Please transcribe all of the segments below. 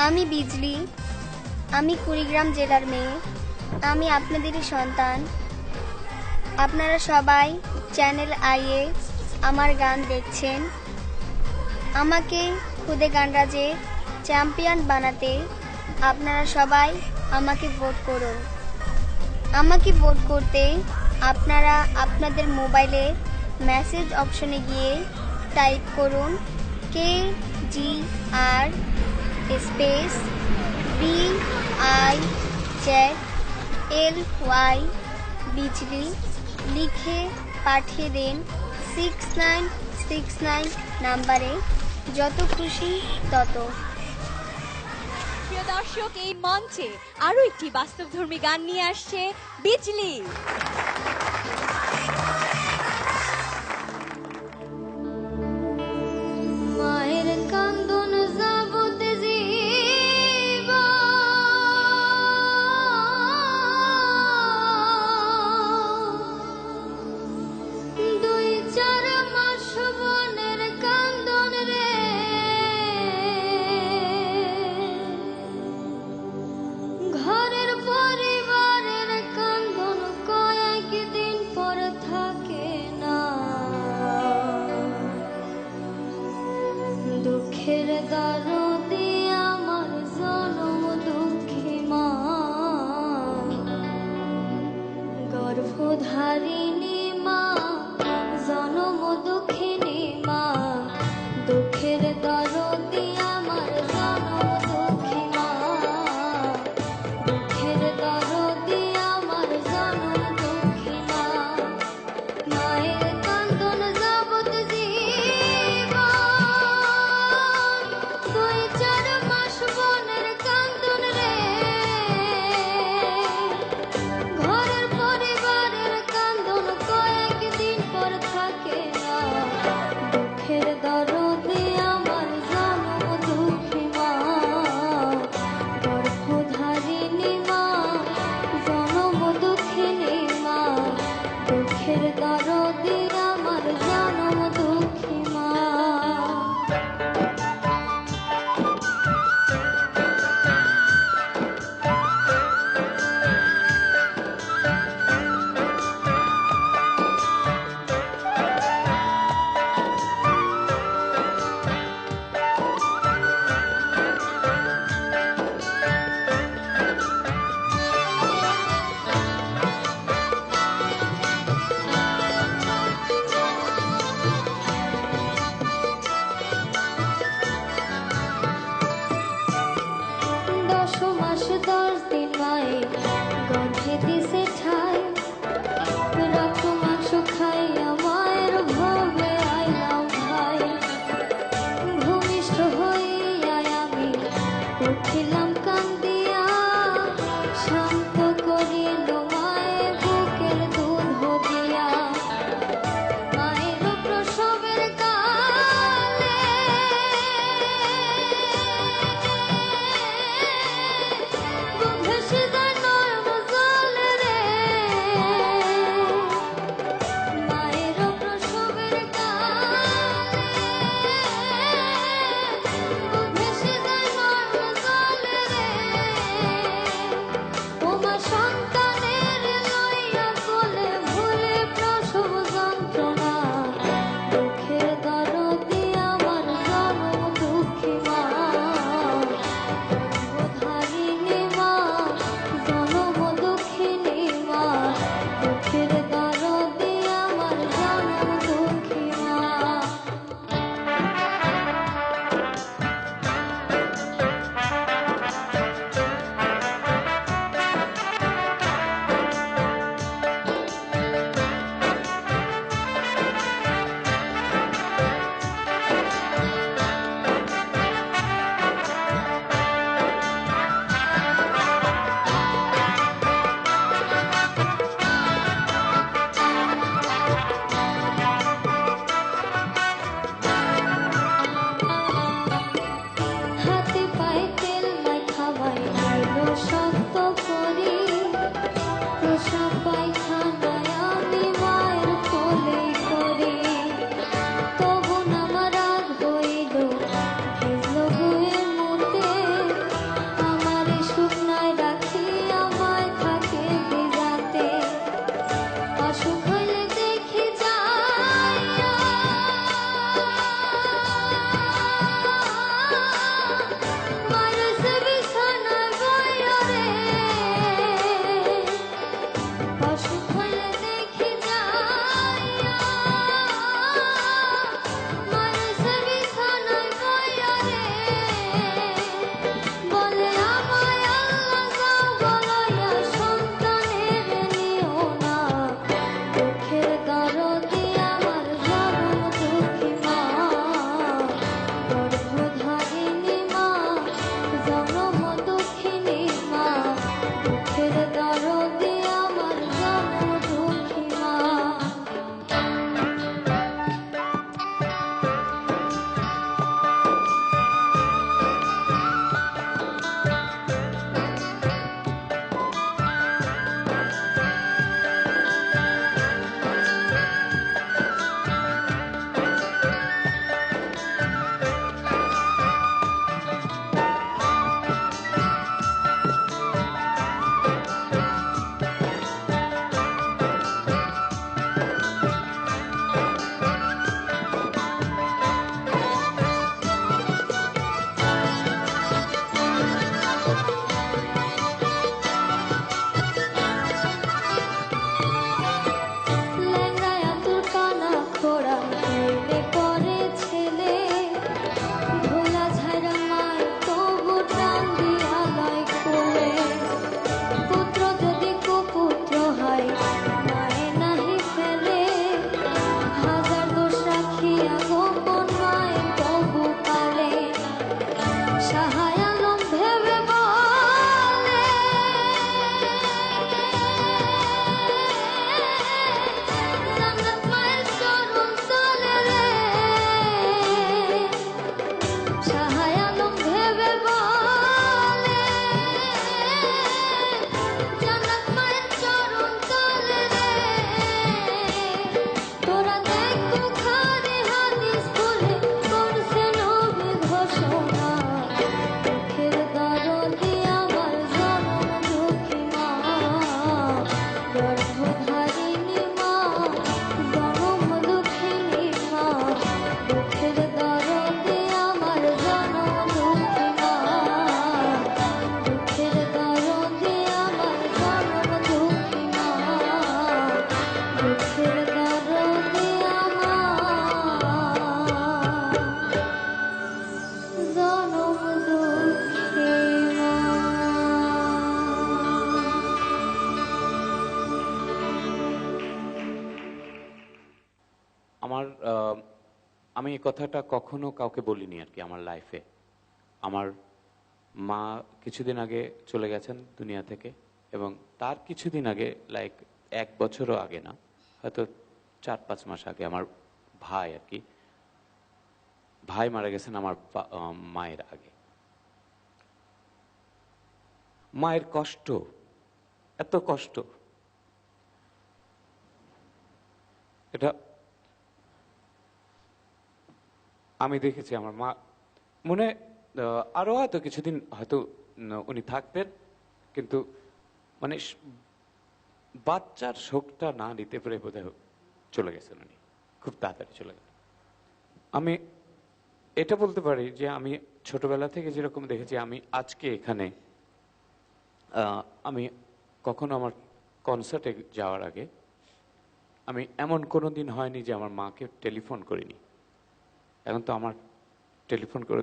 আমি বিজলি, আমি কুড়িগ্রাম জেলার মেয়ে, আমি আপনাদেরই সন্তান। আপনারা সবাই চ্যানেল আইয়ে আমার গান দেখছেন। আমাকে খুদে গানরাজের চ্যাম্পিয়ন বানাতে আপনারা সবাই আমাকে ভোট করুন। আমাকে ভোট করতে আপনারা আপনাদের মোবাইলের মেসেজ অপশনে গিয়ে টাইপ করুন KGR স্পেস BIZLY বিজলি লিখে পাঠিয়ে দিন 6969 নাম্বারে, যত খুশি তত। প্রিয় দর্শক, এই মঞ্চে আরো একটি বাস্তবধর্মী গান নিয়ে আসছে বিজলি। মায়ের কান্দন যাবত জীবন, 2-4 মাস বনের কান্দন রে, ঘরের পরিবারের কান্দন কয়েকদিন পর থাকে না। দুঃখের দরদি আমার জনম দুঃখী মা, গর্ভধারিণী মা, জনম দুঃখিনী মা। দুঃখের দরদি আমার জনম দুঃখী মা, দুঃখের দরদি আমার জনম দুঃখী মা। মায়ের কান্দন যাবত জীবন, 2-4 মাস বনের কান্দন রে, ঘরের পরিবারের কান্দন আমি এই কথাটা কখনো কাউকে বলিনি আর কি আমার লাইফে। আমার মা কিছুদিন আগে চলে গেছেন দুনিয়া থেকে, এবং তার কিছুদিন আগে, লাইক 1 বছরও আগে না, হয়তো 4-5 মাস আগে আমার ভাই আর কি, ভাই মারা গেছেন আমার মায়ের আগে। মায়ের কষ্ট, এত কষ্ট, এটা আমি দেখেছি। আমার মা মনে আরো হয়তো কিছুদিন হয়তো উনি থাকতেন, কিন্তু মানে বাচ্চার শোকটা না নিতে পেরে বোধহয় চলে গেছেন উনি, খুব তাড়াতাড়ি চলে গেলেন। আমি এটা বলতে পারি যে আমি ছোটবেলা থেকে যেরকম দেখেছি, আমি আজকে এখানে আমি কখনো আমার কনসার্টে যাওয়ার আগে আমি এমন কোনো দিন হয়নি যে আমার মাকে টেলিফোন করিনি। এখন তো আমার টেলিফোন করে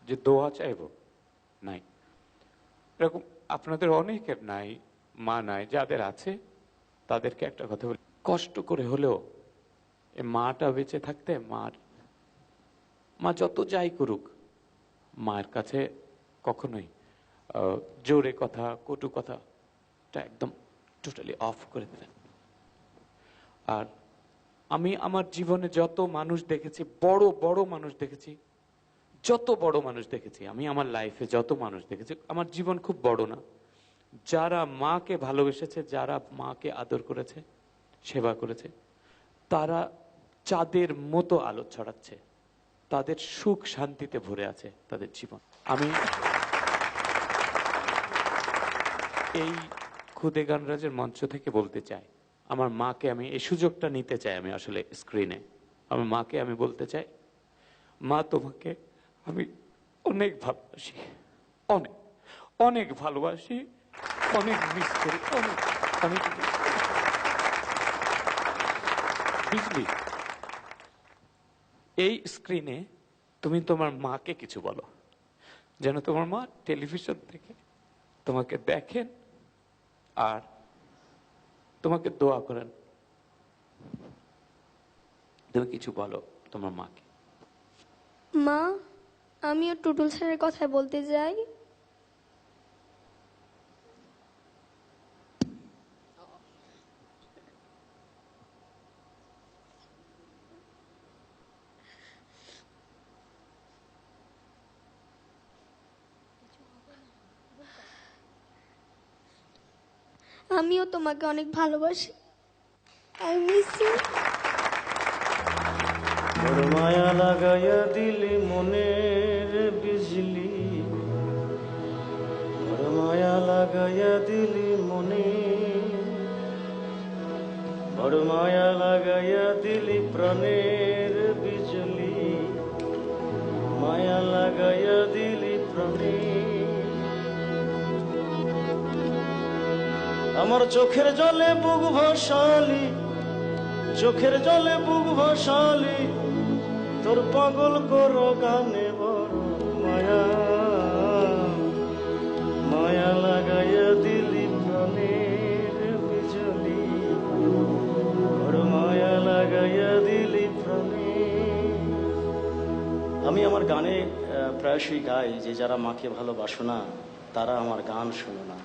যে দোয়া চাইব নাই, এরকম আপনাদের অনেকের নাই, মা নাই। যাদের আছে তাদেরকে একটা কথা বলি, কষ্ট করে হলেও এই মাটা বেঁচে থাকতে, মা যত যাই করুক, মায়ের কাছে কখনোই জোরে কথা, কটু কথাটা একদম টোটালি অফ করে দেবেন। আর আমি আমার জীবনে যত মানুষ দেখেছি, বড় বড় মানুষ দেখেছি, যত বড় মানুষ দেখেছি, আমি আমার লাইফে যত মানুষ দেখেছি, আমার জীবন খুব বড় না, যারা মাকে ভালোবেসেছে, যারা মাকে আদর করেছে, সেবা করেছে, তারা চাঁদের মতো আলো ছড়াচ্ছে, তাদের সুখ শান্তিতে ভরে আছে তাদের জীবন। আমি এই খুদে গানরাজের মঞ্চ থেকে বলতে চাই, আমার মাকে আমি এই সুযোগটা নিতে চাই, আমি আসলে স্ক্রিনে আমার মাকে আমি বলতে চাই, মা তোমাকে আমি অনেক ভালোবাসি, অনেক অনেক ভালোবাসি, অনেক মিস করি, অনেক অনেক বুঝলি। এই স্ক্রিনে তুমি তোমার মাকে কিছু বলো, যেন তোমার মা টেলিভিশন থেকে তোমাকে দেখেন আর তোমাকে দোয়া করেন। তুমি কিছু বলো তোমার মাকে। মা, আমিও টুটুল স্যারের কথা বলতে চাই। আমিও তোমাকে অনেক ভালোবাসি। I miss you. বড় মায়া লাগাইয়া দিলি মনের বিজলি, বড় মায়া লাগাইয়া দিলি মনে, বড় মায়া লাগাইয়া দিলি প্রাণের বিজলি, মায়া লাগাইয়া দিলি প্রাণে। আমার চোখের জলে বুক ভাসালি, চোখের জলে বুক ভাসালি, তোর পাগল করো গানে বড় মায়া, মায়া লাগাইয়া দিলি প্রাণের বিজলি, বড় মায়া লাগাইয়া দিলি প্রাণে। আমি আমার গানে প্রায়শই গাই যে যারা মাকে ভালোবাসো না তারা আমার গান শোনো না,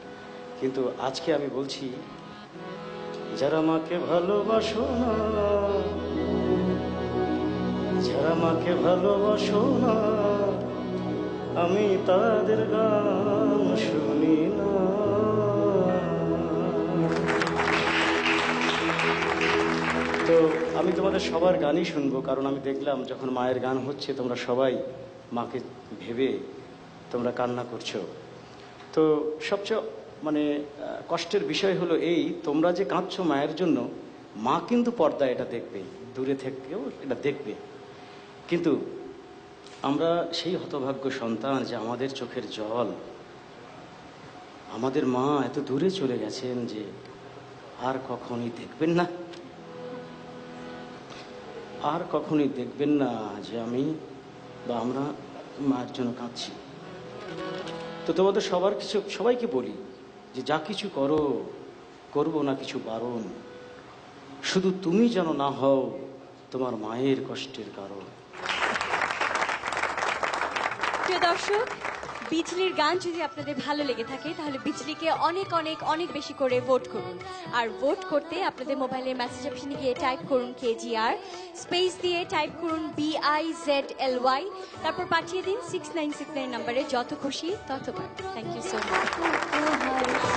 কিন্তু আজকে আমি বলছি যারা মাকে ভালোবাসো না, যারা মাকে ভালোবাসো না, আমি তাদের গান শুনি না। তো আমি তোমাদের সবার গানই শুনবো, কারণ আমি দেখলাম যখন মায়ের গান হচ্ছে তোমরা সবাই মাকে ভেবে তোমরা কান্না করছো। তো সবচেয়ে মানে কষ্টের বিষয় হলো এই, তোমরা যে কাঁদছো মায়ের জন্য, মা কিন্তু পর্দা এটা দেখবে, দূরে থেকেও এটা দেখবে, কিন্তু আমরা সেই হতভাগ্য সন্তান যে আমাদের চোখের জল, আমাদের মা এত দূরে চলে গেছেন যে আর কখনই দেখবেন না, আর কখনই দেখবেন না যে আমি বা আমরা মায়ের জন্য কাঁদছি। তো তোমাদের সবাইকে বলি যে যা কিছু করো করব না কিছু বারণ, শুধু তুমি যেন না হও তোমার মায়ের কষ্টের কারণ। প্রিয় দর্শক, বিজলির গান যদি আপনাদের ভালো লেগে থাকে তাহলে বিজলিকে অনেক অনেক অনেক বেশি করে ভোট করুন। আর ভোট করতে আপনাদের মোবাইলের মেসেজ অপশনে গিয়ে টাইপ করুন KGR, স্পেস দিয়ে টাইপ করুন BIZLY, তারপর পাঠিয়ে দিন 6969 নম্বরে, যত খুশি ততবার। Thank you so much.